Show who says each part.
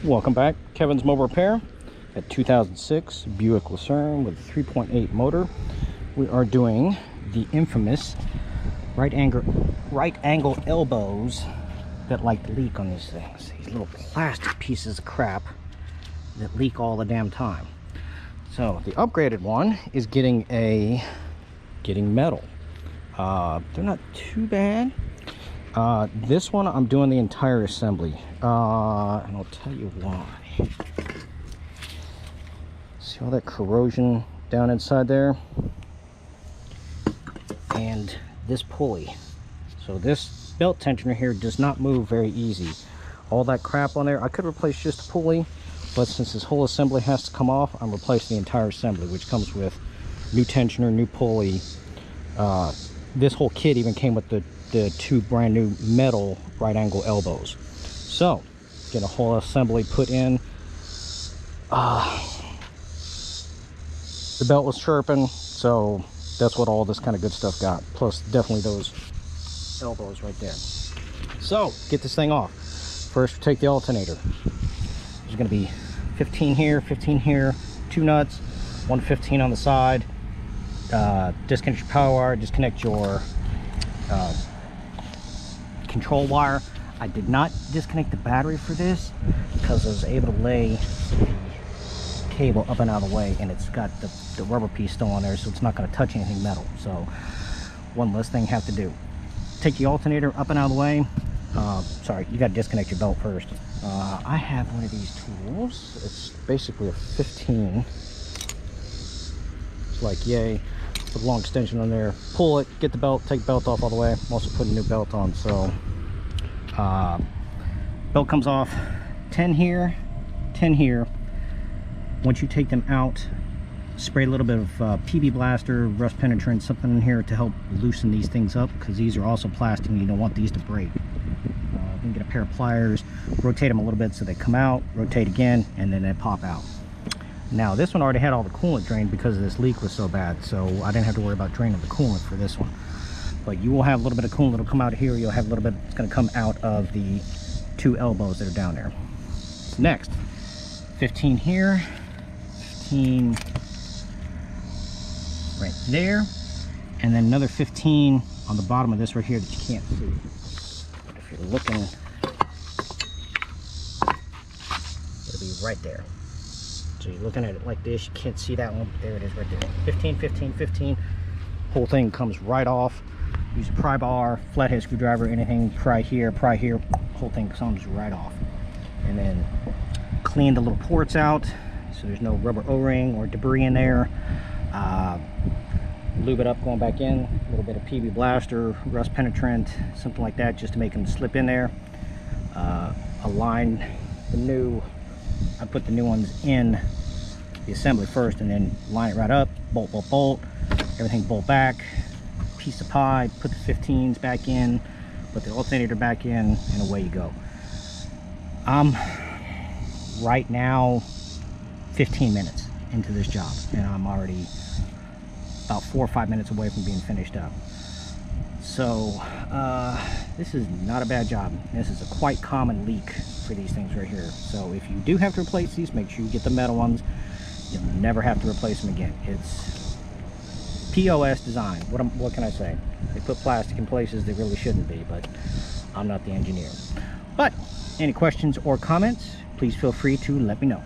Speaker 1: Welcome back. Kevin's Mobile Repair at 2006 Buick Lucerne with a 3.8 motor. We are doing the infamous right angle elbows that like to leak on these things. These little plastic pieces of crap that leak all the damn time. So the upgraded one is getting metal. They're not too bad. This one I'm doing the entire assembly, and I'll tell you why. See all that corrosion down inside there, and this pulley. So this belt tensioner here does not move very easy. All that crap on there, I could replace just the pulley, but since this whole assembly has to come off, I'm replacing the entire assembly, which comes with new tensioner, new pulley. This whole kit even came with the two brand new metal right angle elbows. So get a whole assembly put in. The belt was chirping, so that's what all this kind of good stuff got, plus definitely those elbows right there. So get this thing off. First, take the alternator. There's going to be 15 here, 15 here, 2 nuts, 115 on the side. Disconnect your power wire, disconnect your control wire. I did not disconnect the battery for this because I was able to lay the cable up and out of the way, and it's got the rubber piece still on there, so it's not going to touch anything metal. So one less thing I have to do. Take the alternator up and out of the way. Sorry, you got to disconnect your belt first. I have one of these tools. It's basically a 15. It's like yay. With a long extension on there. Pull it, get the belt, take the belt off all the way. I'm also putting a new belt on, so belt comes off. 10 here, 10 here. Once you take them out, spray a little bit of PB blaster, rust penetrant, something in here to help loosen these things up, because these are also plastic and you don't want these to break. You can get a pair of pliers, rotate them a little bit so they come out, rotate again, and then they pop out. Now this one already had all the coolant drained because this leak was so bad, so I didn't have to worry about draining the coolant for this one. But you will have a little bit of coolant that'll come out of here. You'll have a little bit that's going to come out of the 2 elbows that are down there. So next, 15 here, 15 right there, and then another 15 on the bottom of this right here that you can't see. But if you're looking, it'll be right there. So you're looking at it like this, you can't see that one, but there it is right there. 15, 15, 15. Whole thing comes right off. Use a pry bar, flathead screwdriver, anything, pry here, whole thing comes right off. And then clean the little ports out so there's no rubber O-ring or debris in there. Lube it up going back in, a little bit of PB blaster, rust penetrant, something like that, just to make them slip in there. Align the new, I put the new ones in the assembly first and then line it right up, bolt, bolt, bolt, everything bolt back, piece of pie, put the 15s back in, put the alternator back in, and away you go. Right now 15 minutes into this job, and I'm already about 4 or 5 minutes away from being finished up. So this is not a bad job. This is a quite common leak for these things right here. So if you do have to replace these, make sure you get the metal ones. You'll never have to replace them again. It's POS design. What can I say? They put plastic in places they really shouldn't be, but I'm not the engineer. But any questions or comments, please feel free to let me know.